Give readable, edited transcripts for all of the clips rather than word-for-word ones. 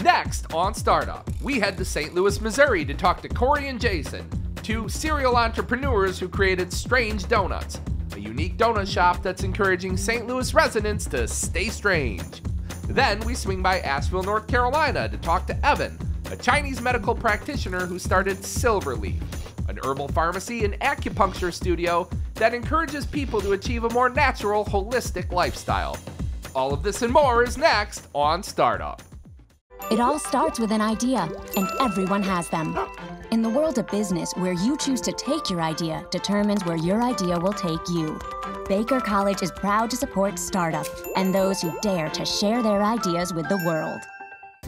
Next on Startup, we head to St. Louis, Missouri to talk to Cory and Jason, two serial entrepreneurs who created Strange Donuts, a unique donut shop that's encouraging St. Louis residents to stay strange. Then we swing by Asheville, North Carolina to talk to Evan, a Chinese medical practitioner who started Silverleaf, an herbal pharmacy and acupuncture studio that encourages people to achieve a more natural, holistic lifestyle. All of this and more is next on Startup. It all starts with an idea, and everyone has them. In the world of business, where you choose to take your idea determines where your idea will take you. Baker College is proud to support Startup and those who dare to share their ideas with the world.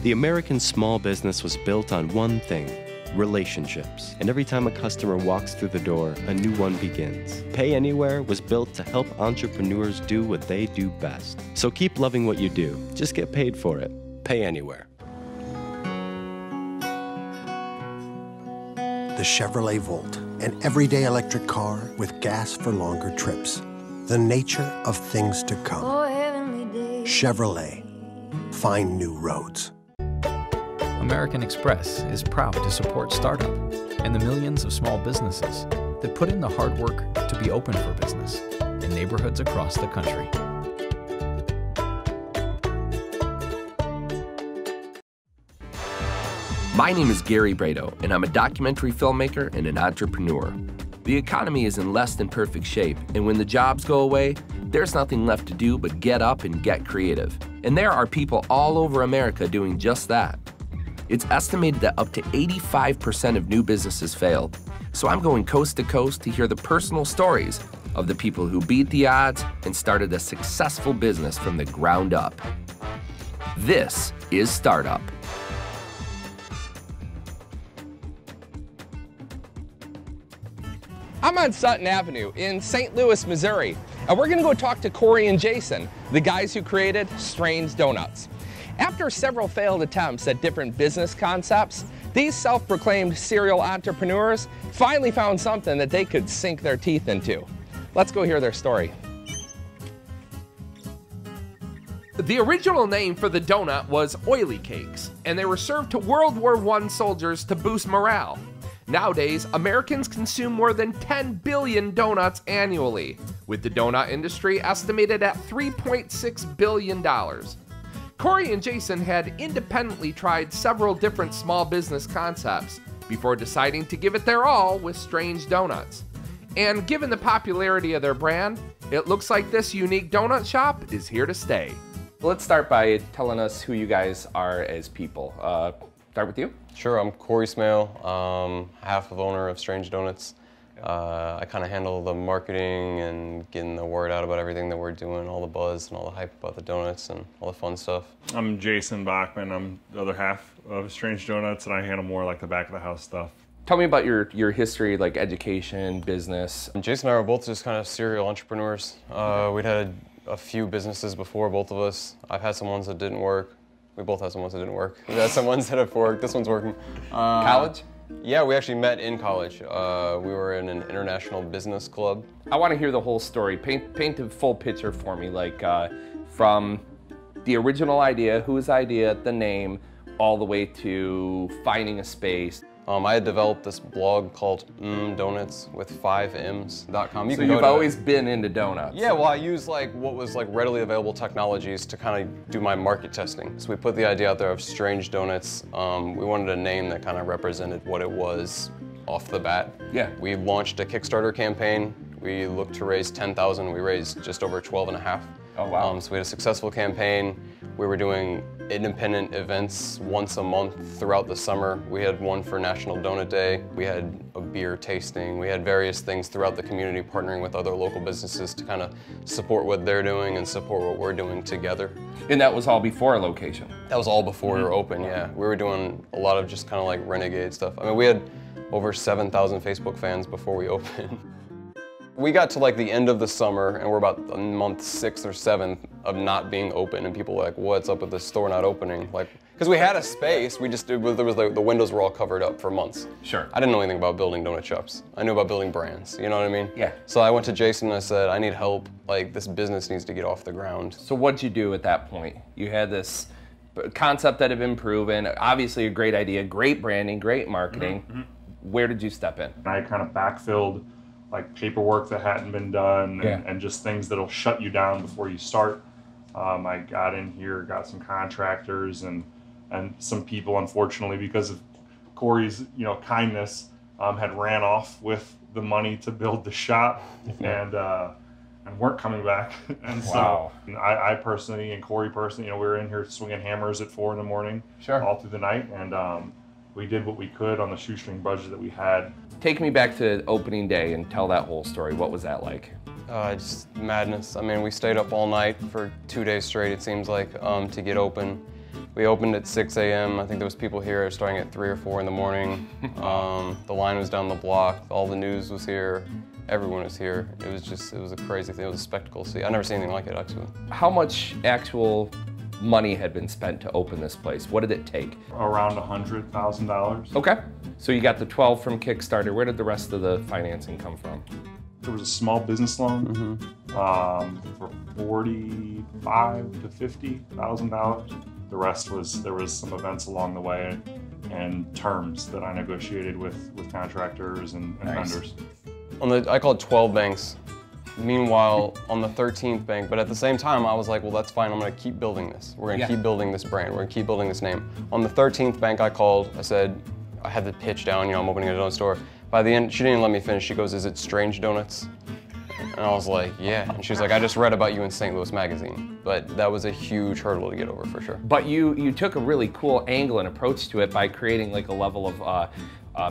The American small business was built on one thing: relationships. And every time a customer walks through the door, a new one begins. Pay Anywhere was built to help entrepreneurs do what they do best. So keep loving what you do. Just get paid for it. Pay Anywhere. The Chevrolet Volt, an everyday electric car with gas for longer trips. The nature of things to come. Chevrolet, find new roads. American Express is proud to support Startup and the millions of small businesses that put in the hard work to be open for business in neighborhoods across the country. My name is Gary Brado, and I'm a documentary filmmaker and an entrepreneur. The economy is in less than perfect shape, and when the jobs go away, there's nothing left to do but get up and get creative. And there are people all over America doing just that. It's estimated that up to 85% of new businesses fail. So I'm going coast to coast to hear the personal stories of the people who beat the odds and started a successful business from the ground up. This is Startup. I'm on Sutton Avenue in St. Louis, Missouri, and we're gonna go talk to Cory and Jason, the guys who created Strange Donuts. After several failed attempts at different business concepts, these self-proclaimed serial entrepreneurs finally found something that they could sink their teeth into. Let's go hear their story. The original name for the donut was oily cakes, and they were served to World War I soldiers to boost morale. Nowadays, Americans consume more than 10 billion donuts annually, with the donut industry estimated at $3.6 billion. Cory and Jason had independently tried several different small business concepts before deciding to give it their all with Strange Donuts. And given the popularity of their brand, it looks like this unique donut shop is here to stay. Let's start by telling us who you guys are as people. Start with you. Sure, I'm Cory Smale, half of owner of Strange Donuts. I kind of handle the marketing and getting the word out about everything that we're doing, all the buzz and all the hype about the donuts and all the fun stuff. I'm Jason Bachman. I'm the other half of Strange Donuts, and I handle more like the back of the house stuff. Tell me about your history, like education, business. Jason and I were both just kind of serial entrepreneurs. We'd had a few businesses before, both of us. I've had some ones that didn't work. We both had some ones that didn't work. We've had some ones that have worked. This one's working. College? Yeah, we actually met in college. We were in an international business club. I want to hear the whole story. Paint a full picture for me, like from the original idea, whose idea, the name, all the way to finding a space. I had developed this blog called Donuts with 5Ms.com. So you've always been into donuts? Yeah, well, I used what was readily available technologies to kind of do my market testing. So we put the idea out there of Strange Donuts. We wanted a name that kind of represented what it was off the bat. Yeah. We launched a Kickstarter campaign. We looked to raise $10,000. We raised just over 12.5. Oh, wow. So we had a successful campaign. We were doing independent events once a month throughout the summer. We had one for National Donut Day. We had a beer tasting. We had various things throughout the community, partnering with other local businesses to kind of support what they're doing and support what we're doing together. And that was all before a location? That was all before we were open, yeah. We were doing a lot of just kind of like renegade stuff. I mean, we had over 7,000 Facebook fans before we opened. We got to like the end of the summer and we're about month 6th or 7th of not being open, and people were like, what's up with this store not opening? Like, because we had a space, there was the windows were all covered up for months. Sure. I didn't know anything about building donut shops. I knew about building brands, you know what I mean? Yeah. So I went to Jason and I said, I need help, like this business needs to get off the ground. So what'd you do at that point? You had this concept that had been proven, obviously a great idea, great branding, great marketing. Where did you step in? I kind of backfilled like paperwork that hadn't been done and just things that'll shut you down before you start. I got in here, got some contractors and some people, unfortunately, because of Cory's kindness, had ran off with the money to build the shop and weren't coming back. And so I personally and Cory personally, we were in here swinging hammers at 4 in the morning, all through the night, and we did what we could on the shoestring budget that we had. Take me back to opening day and tell that whole story. What was that like? Just madness. I mean, we stayed up all night for 2 days straight, it seems like, to get open. We opened at 6 a.m. I think there was people here starting at 3 or 4 in the morning. The line was down the block. All the news was here. Everyone was here. It was a crazy thing. It was a spectacle to see. I've never seen anything like it, actually. How much actual money had been spent to open this place? What did it take? Around $100,000. Okay. So you got the 12 from Kickstarter. Where did the rest of the financing come from? There was a small business loan for $45,000 to $50,000. The rest there was some events along the way and terms that I negotiated with contractors and vendors. I call it 12 banks. Meanwhile, on the 13th bank, but at the same time, I was like, well, that's fine. I'm going to keep building this. We're going to keep building this brand. We're going to keep building this name. On the 13th bank, I called. I said, I had the pitch down. I'm opening a donut store. By the end, she didn't even let me finish. She goes, is it Strange Donuts? And I was like, yeah. And she was like, I just read about you in St. Louis Magazine. But that was a huge hurdle to get over for sure. But you took a really cool angle and approach to it by creating like a level of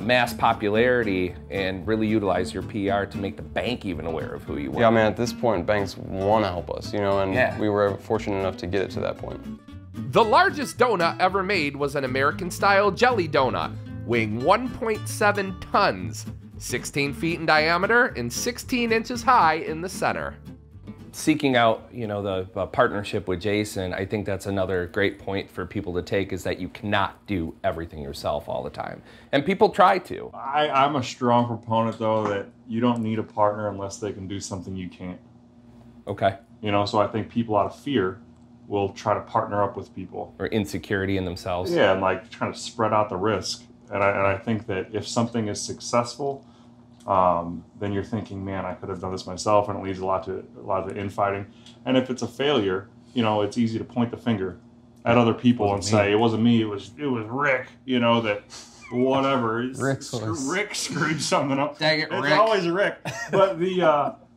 mass popularity and really utilize your PR to make the bank even aware of who you were. Yeah, I mean, at this point, banks want to help us, and we were fortunate enough to get it to that point. The largest donut ever made was an American-style jelly donut, weighing 1.7 tons, 16 feet in diameter and 16 inches high in the center. Seeking out, the partnership with Jason, I think that's another great point for people to take, is that you cannot do everything yourself all the time. And people try to. I'm a strong proponent, though, that you don't need a partner unless they can do something you can't. Okay. So I think people out of fear will try to partner up with people. Or insecurity in themselves. Yeah, and like trying to spread out the risk. And I think that if something is successful, then you're thinking, man, I could have done this myself, and it leads a lot of infighting. And if it's a failure, it's easy to point the finger at other people and say, it wasn't me, it was Rick, that whatever. Rick screwed something up. Dang it, it's Rick. always Rick. But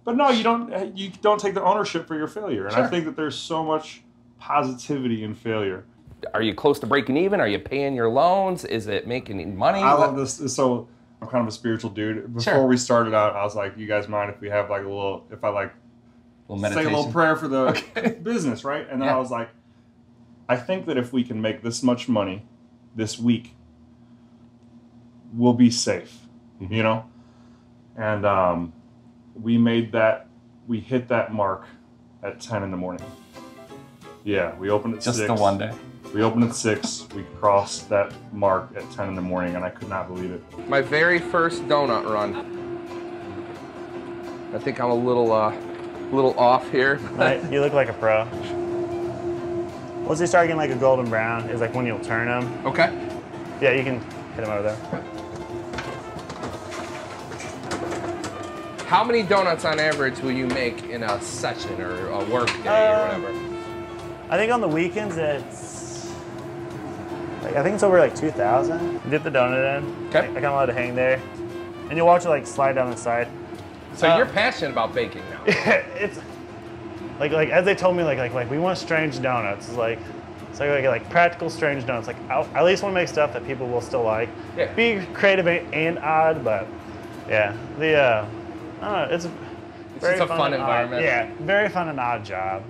but no, you don't take the ownership for your failure. And I think that there's so much positivity in failure. Are you close to breaking even? Are you paying your loans? Is it making money? I love this. So I'm kind of a spiritual dude. Before we started out, I was like, you guys mind if we have like if I say a little prayer for the business, right? And then I was like, I think that if we can make this much money this week, we'll be safe, And we hit that mark at 10 in the morning. Yeah, we opened at 6. Just the one day. We opened at 6, we crossed that mark at 10 in the morning, and I could not believe it. My very first donut run. I think I'm a little off here. Right, you look like a pro. Once they start getting like a golden brown, is like when you'll turn them. Okay. Yeah, you can hit them over there. How many donuts on average will you make in a session or a work day or whatever? I think on the weekends I think it's over like 2,000. Dip the donut in. Okay. I kind of let it hang there, and you watch it like slide down the side. So you're passionate about baking now. It's like as they told me like we want strange donuts. It's like practical strange donuts. Like I at least want to make stuff that people will still like. Yeah. Be creative and odd, but yeah, I don't know. It's a fun environment. Yeah, very fun and odd job.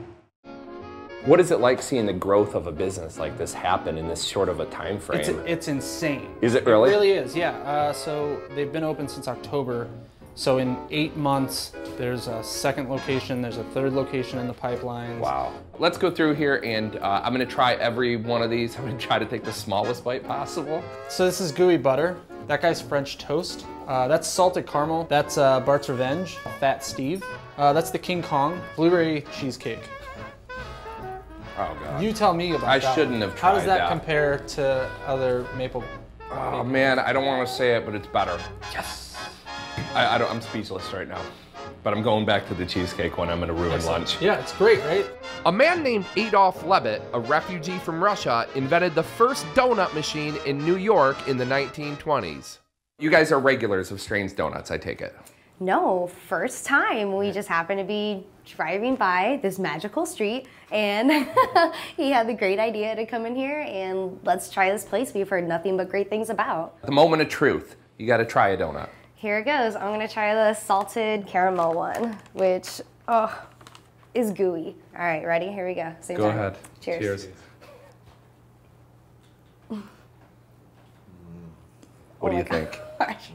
What is it like seeing the growth of a business like this happen in this short of a time frame? It's insane. Is it really? It really is, yeah. So they've been open since October. So in 8 months, there's a second location, there's a third location in the pipeline. Wow. Let's go through here and I'm gonna try every one of these. I'm gonna try to take the smallest bite possible. So this is gooey butter. That guy's French toast. That's salted caramel. That's Bart's Revenge, Fat Steve. That's the King Kong, blueberry cheesecake. Oh God. You tell me about that. I shouldn't have tried How does that that. compare to other maple? Oh man, I don't want to say it, but it's better. Yes. I'm speechless right now. But I'm going back to the cheesecake one. I'm gonna ruin lunch. Yeah, it's great, right? A man named Adolf Levitt, a refugee from Russia, invented the first donut machine in New York in the 1920s. You guys are regulars of Strange Donuts, I take it. No, first time. We just happened to be driving by this magical street, and he had the great idea to come in here and let's try this place we've heard nothing but great things about. The moment of truth. You gotta try a donut. Here it goes. I'm gonna try the salted caramel one, which, is gooey. All right, ready? Here we go. Same Go time. ahead. Cheers. Cheers. What do you think? Gosh.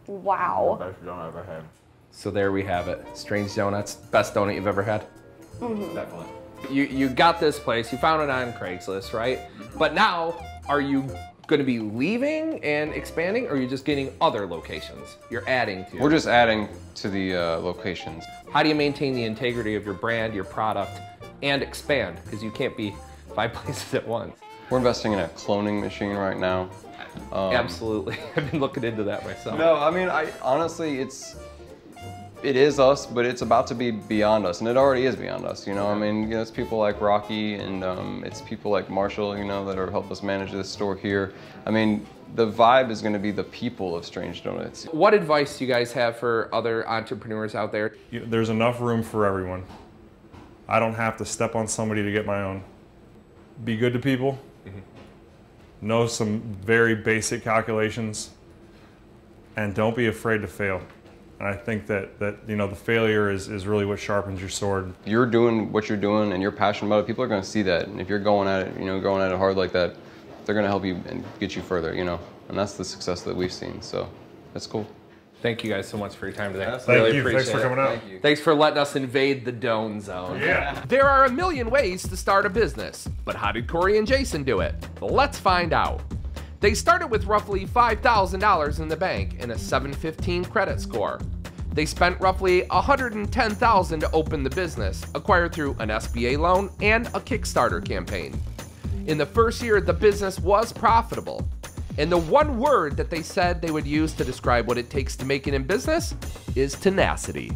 Wow. Best donut I've ever had. So there we have it. Strange Donuts, best donut you've ever had? Mm-hmm. Definitely. You got this place, you found it on Craigslist, right? But now, are you gonna be leaving and expanding, or are you just getting other locations? You're adding to. We're just adding to the locations. How do you maintain the integrity of your brand, your product, and expand? Because you can't be 5 places at once. We're investing in a cloning machine right now. Absolutely, I've been looking into that myself. No, I mean, honestly, it is us, but it's about to be beyond us, and it already is beyond us, you know? I mean, you know, it's people like Rocky, and it's people like Marshall, you know, that are help us manage this store here. I mean, the vibe is gonna be the people of Strange Donuts. What advice do you guys have for other entrepreneurs out there? There's enough room for everyone. I don't have to step on somebody to get my own. Be good to people. Know some very basic calculations, and don't be afraid to fail. And I think that you know, the failure is really what sharpens your sword. You're doing what you're doing and you're passionate about it, people are gonna see that. And if you're going at it, you know, going at it hard like that, they're gonna help you and get you further, you know? And that's the success that we've seen, so that's cool. Thank you guys so much for your time today. Thank you, thanks for coming out. Thanks for letting us invade the Doan Zone. Yeah. There are a million ways to start a business, but how did Cory and Jason do it? Let's find out. They started with roughly $5,000 in the bank and a 715 credit score. They spent roughly $110,000 to open the business, acquired through an SBA loan and a Kickstarter campaign. In the first year, the business was profitable. And the one word that they said they would use to describe what it takes to make it in business is tenacity.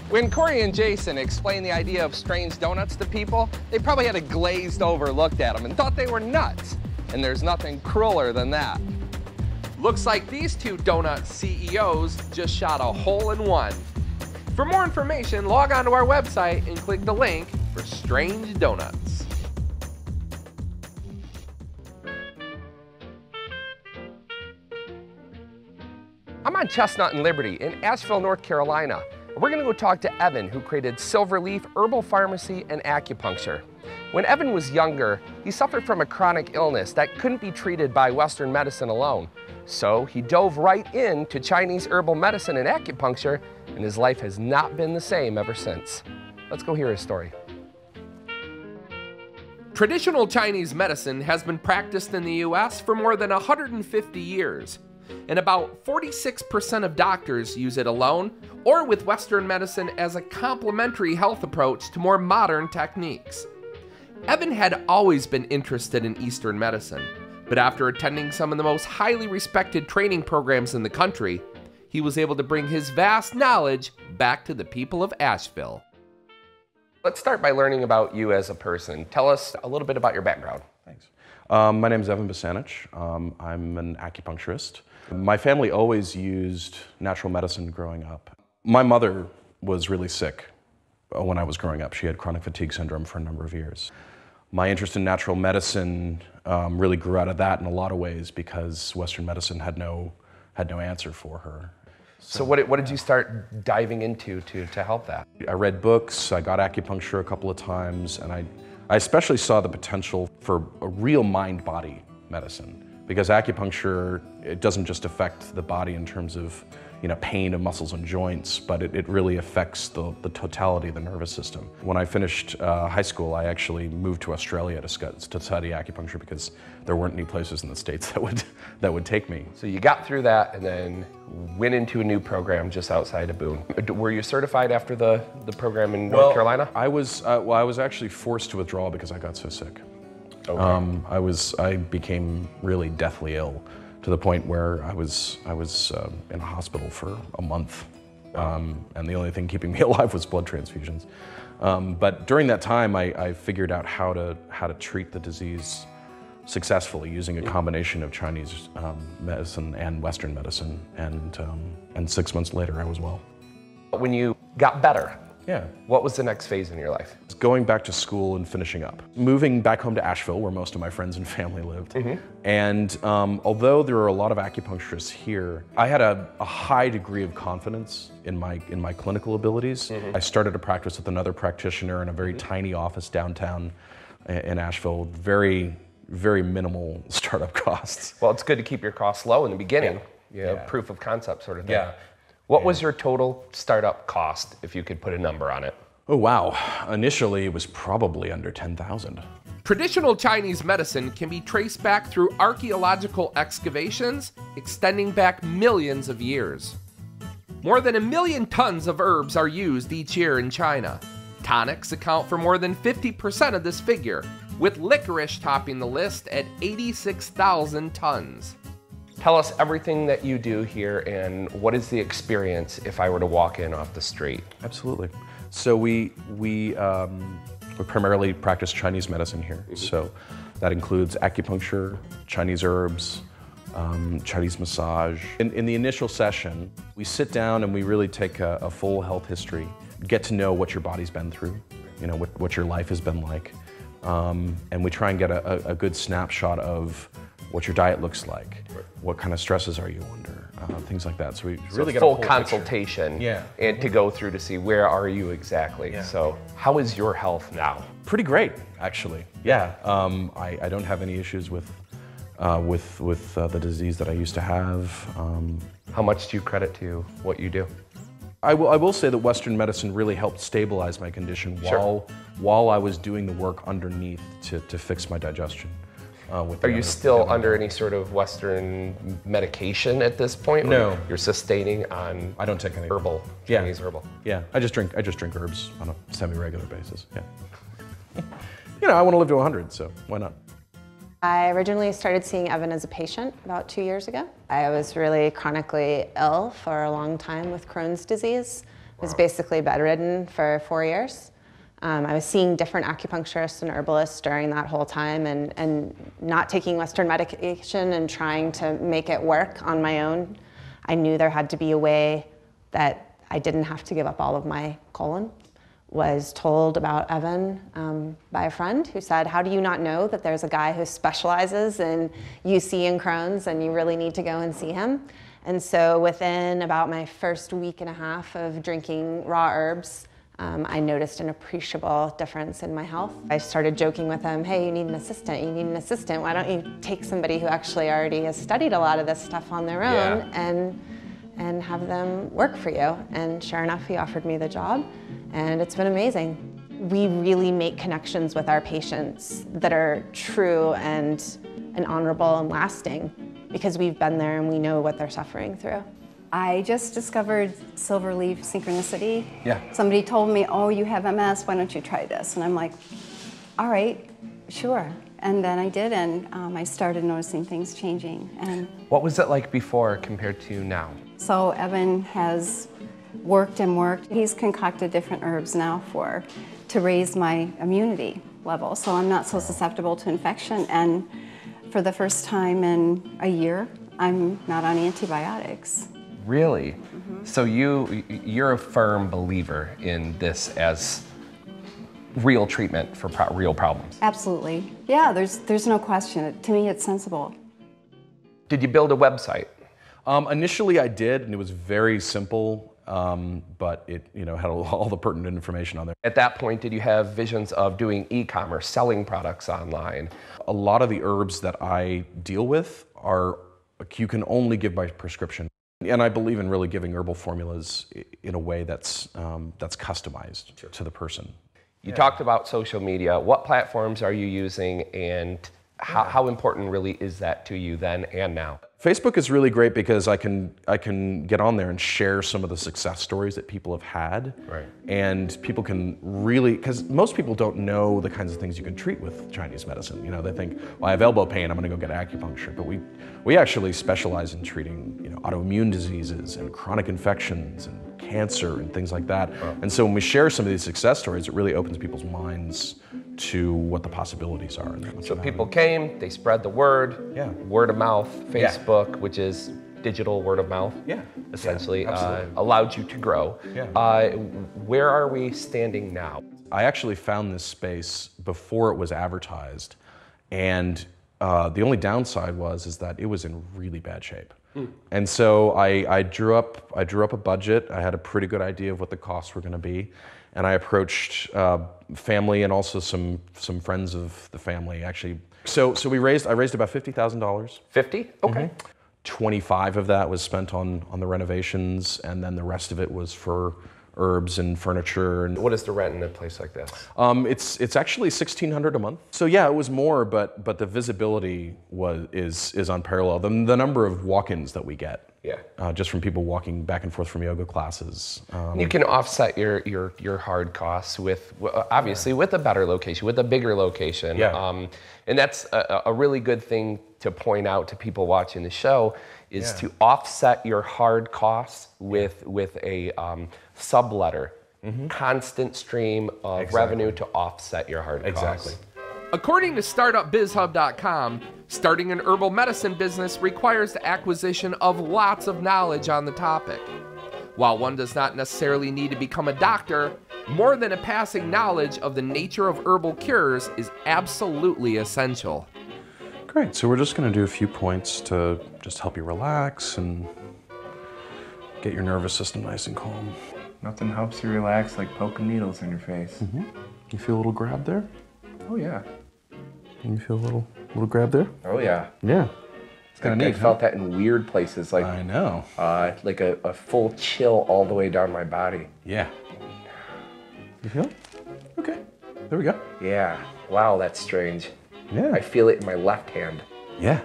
When Cory and Jason explained the idea of Strange Donuts to people, they probably had a glazed over look at them and thought they were nuts. And there's nothing crueler than that. Looks like these two donut CEOs just shot a hole in one. For more information, log on to our website and click the link for Strange Donuts. I'm on Chestnut and Liberty in Asheville, North Carolina. We're gonna go talk to Evan, who created Silverleaf Herbal Pharmacy and Acupuncture. When Evan was younger, he suffered from a chronic illness that couldn't be treated by Western medicine alone. So he dove right into Chinese herbal medicine and acupuncture, and his life has not been the same ever since. Let's go hear his story. Traditional Chinese medicine has been practiced in the US for more than 150 years, and about 46% of doctors use it alone or with Western medicine as a complementary health approach to more modern techniques. Evan had always been interested in Eastern medicine, but after attending some of the most highly respected training programs in the country, he was able to bring his vast knowledge back to the people of Asheville. Let's start by learning about you as a person. Tell us a little bit about your background. Thanks. My name is Saanich. I'm an acupuncturist. My family always used natural medicine growing up. My mother was really sick when I was growing up. She had chronic fatigue syndrome for a number of years. My interest in natural medicine really grew out of that in a lot of ways because Western medicine had no answer for her. So what did you start diving into to help that? I read books, I got acupuncture a couple of times, and I especially saw the potential for a real mind-body medicine. Because acupuncture, it doesn't just affect the body in terms of, pain of muscles and joints, but it really affects the totality of the nervous system. When I finished high school, I actually moved to Australia to study acupuncture because there weren't any places in the States that would take me. So you got through that and then went into a new program just outside of Boone. Were you certified after the program in North Carolina? I was actually forced to withdraw because I got so sick. Okay. I became really deathly ill, to the point where I was in a hospital for a month, and the only thing keeping me alive was blood transfusions. But during that time, I figured out how to treat the disease successfully using a combination of Chinese medicine and Western medicine, and 6 months later, I was well. When you got better, yeah, what was the next phase in your life? Going back to school and finishing up. Moving back home to Asheville, where most of my friends and family lived. And although there are a lot of acupuncturists here, I had a high degree of confidence in my clinical abilities. I started to practice with another practitioner in a very tiny office downtown in Asheville. Very, very minimal startup costs. Well, it's good to keep your costs low in the beginning. Proof of concept sort of thing. Yeah. What was your total startup cost, if you could put a number on it? Oh, wow. Initially, it was probably under $10,000. Traditional Chinese medicine can be traced back through archaeological excavations extending back millions of years. More than 1 million tons of herbs are used each year in China. Tonics account for more than 50% of this figure, with licorice topping the list at 86,000 tons. Tell us everything that you do here, and what is the experience if I were to walk in off the street? Absolutely. So we primarily practice Chinese medicine here. So that includes acupuncture, Chinese herbs, Chinese massage. In the initial session, we sit down and we really take a full health history, get to know what your body's been through, what your life has been like, and we try and get a good snapshot of what your diet looks like, what kind of stresses are you under, things like that. So we really get a full consultation, and to go through to see where are you exactly. Yeah. So how is your health now? Pretty great, actually. Yeah, I don't have any issues with the disease that I used to have. How much do you credit to what you do? I will say that Western medicine really helped stabilize my condition while I was doing the work underneath to fix my digestion. Are you still under any sort of Western medication at this point? No. You're sustaining on I don't take any herbal, Chinese herbal. Yeah, I just drink herbs on a semi-regular basis. Yeah. I want to live to 100, so why not? I originally started seeing Evan as a patient about 2 years ago. I was really chronically ill for a long time with Crohn's disease. I was basically bedridden for 4 years. I was seeing different acupuncturists and herbalists during that whole time, and not taking Western medication and trying to make it work on my own. I knew there had to be a way that I didn't have to give up all of my colon. Was told about Evan by a friend who said, how do you not know that there's a guy who specializes in UC and Crohn's and you really need to go and see him? And so within about my first week and a half of drinking raw herbs, I noticed an appreciable difference in my health. I started joking with him, hey, you need an assistant, why don't you take somebody who actually already has studied a lot of this stuff on their own and have them work for you? And sure enough, he offered me the job, and it's been amazing. We really make connections with our patients that are true and honorable and lasting, because we've been there and we know what they're suffering through. I just discovered silverleaf synchronicity. Yeah. Somebody told me, oh, you have MS, why don't you try this? And I'm like, all right, sure. And then I did, and I started noticing things changing. And what was it like before compared to now? so Evan has worked and worked. He's concocted different herbs now to raise my immunity level, so I'm not so susceptible to infection. And for the first time in a year, I'm not on antibiotics. Really? Mm-hmm. So you're a firm believer in this as real treatment for real problems? Absolutely. Yeah, there's no question. To me, it's sensible. Did you build a website? Initially I did, and it was very simple, but it had all the pertinent information on there. At that point, did you have visions of doing e-commerce, selling products online? A lot of the herbs that I deal with you can only give by prescription. And I believe in really giving herbal formulas in a way that's customized to the person. You talked about social media. What platforms are you using, and how important really is that to you then and now? Facebook is really great because I can get on there and share some of the success stories that people have had. Right. And people can really, because most people don't know the kinds of things you can treat with Chinese medicine. You know, they think, well, I have elbow pain, I'm gonna go get acupuncture. But we actually specialize in treating, you know, autoimmune diseases and chronic infections and cancer and things like that. Wow. And so when we share some of these success stories, it really opens people's minds to what the possibilities are. So people came, they spread the word, word of mouth, Facebook, which is digital word of mouth, essentially, allowed you to grow. Where are we standing now? I actually found this space before it was advertised, and the only downside is that it was in really bad shape. And so I drew up a budget. I had a pretty good idea of what the costs were going to be, and I approached family and also some friends of the family actually. So I raised about $50,000. 50? Okay. 25 of that was spent on the renovations, and then the rest of it was for herbs and furniture. And what is the rent in a place like this? It's actually $1,600 a month. So yeah, it was more, but the visibility is unparalleled. The number of walk-ins that we get, just from people walking back and forth from yoga classes. You can offset your hard costs with obviously with a better location, with a bigger location. And that's a really good thing to point out to people watching the show is to offset your hard costs with a subletter, constant stream of revenue to offset your hard costs. According to StartupBizHub.com, starting an herbal medicine business requires the acquisition of lots of knowledge on the topic. While one does not necessarily need to become a doctor, more than a passing knowledge of the nature of herbal cures is absolutely essential. Great, so we're just going to do a few points to just help you relax and get your nervous system nice and calm. Nothing helps you relax like poking needles in your face. You feel a little grab there? Oh yeah. You feel a little grab there? Oh yeah. Yeah. It's kind of neat. I felt that in weird places, like I know. Like a full chill all the way down my body. Yeah. You feel it? Okay. There we go. Yeah. Wow, that's strange. Yeah. I feel it in my left hand. Yeah.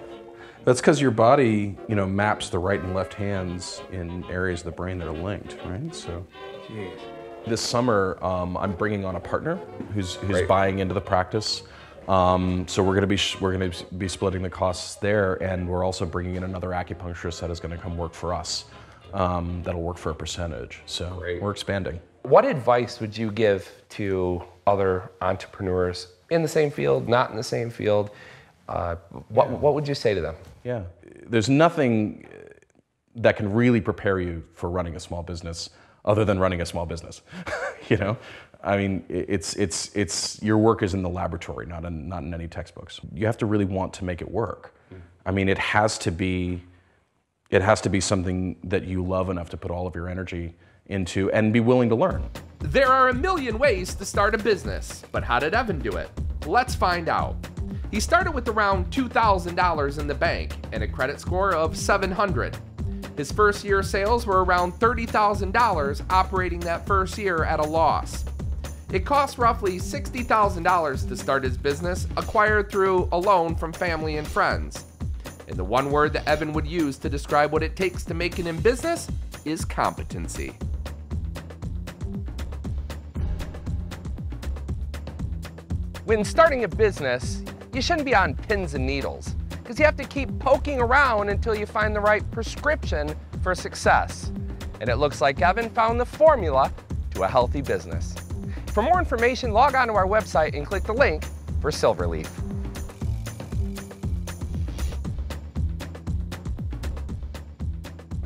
That's because your body, maps the right and left hands in areas of the brain that are linked, right? So. Jeez. This summer, I'm bringing on a partner who's buying into the practice. So we're going to be splitting the costs there, and we're also bringing in another acupuncturist that is going to come work for us. That'll work for a percentage. So we're expanding. What advice would you give to other entrepreneurs in the same field, not in the same field? What would you say to them? Yeah, there's nothing that can really prepare you for running a small business other than running a small business. I mean, it's your work is in the laboratory, not in any textbooks. You have to really want to make it work. I mean, it has to be something that you love enough to put all of your energy into and be willing to learn. There are a million ways to start a business, but how did Evan do it? Let's find out. He started with around $2,000 in the bank and a credit score of 700. His first year sales were around $30,000, operating that first year at a loss. It cost roughly $60,000 to start his business, acquired through a loan from family and friends. And the one word that Evan would use to describe what it takes to make it in business is competency. When starting a business, you shouldn't be on pins and needles, because you have to keep poking around until you find the right prescription for success. And it looks like Evan found the formula to a healthy business. For more information, log on to our website and click the link for Silverleaf.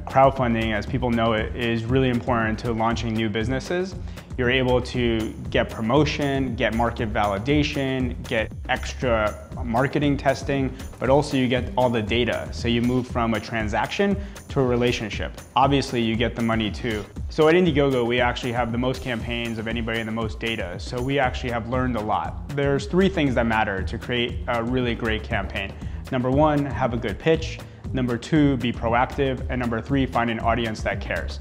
Crowdfunding, as people know it, is really important to launching new businesses. You're able to get promotion, get market validation, get extra marketing testing, but also you get all the data. So you move from a transaction to a relationship. Obviously, you get the money too. So at Indiegogo, we actually have the most campaigns of anybody and the most data. So we actually have learned a lot. There's 3 things that matter to create a really great campaign. Number 1, have a good pitch. Number 2, be proactive. And number 3, find an audience that cares.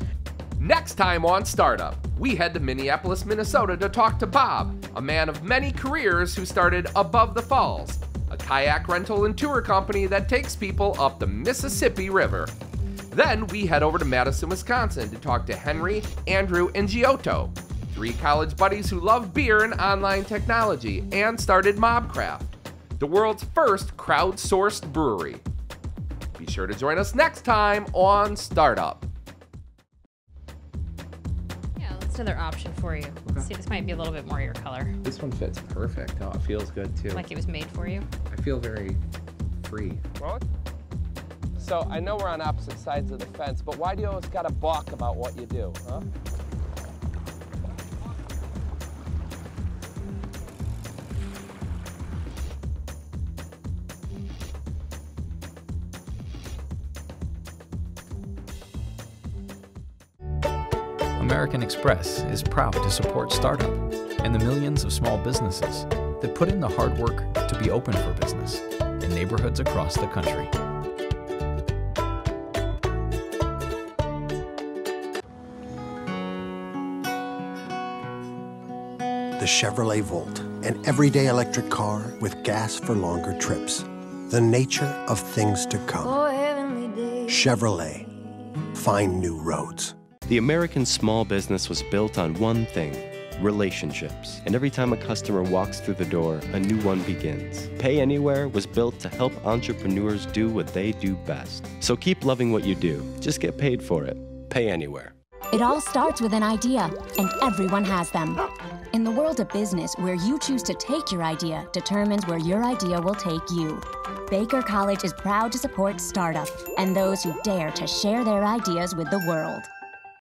Next time on Startup, we head to Minneapolis, Minnesota to talk to Bob, a man of many careers who started Above the Falls, a kayak rental and tour company that takes people up the Mississippi River. Then we head over to Madison, Wisconsin to talk to Henry, Andrew, and Giotto, 3 college buddies who love beer and online technology and started Mobcraft, the world's first crowdsourced brewery. Be sure to join us next time on Startup. Yeah, that's another option for you. Okay. See, this might be a little bit more your color. This one fits perfect. Oh, it feels good too. Like it was made for you. I feel very free. What? So I know we're on opposite sides of the fence, but why do you always gotta balk about what you do, huh? American Express is proud to support startup and the millions of small businesses that put in the hard work to be open for business in neighborhoods across the country. The Chevrolet Volt, an everyday electric car with gas for longer trips. The nature of things to come. Chevrolet, find new roads. The American small business was built on one thing: relationships. And every time a customer walks through the door, a new one begins. Pay Anywhere was built to help entrepreneurs do what they do best. So keep loving what you do. Just get paid for it. Pay Anywhere. It all starts with an idea, and everyone has them. In the world of business, where you choose to take your idea determines where your idea will take you. Baker College is proud to support startup and those who dare to share their ideas with the world.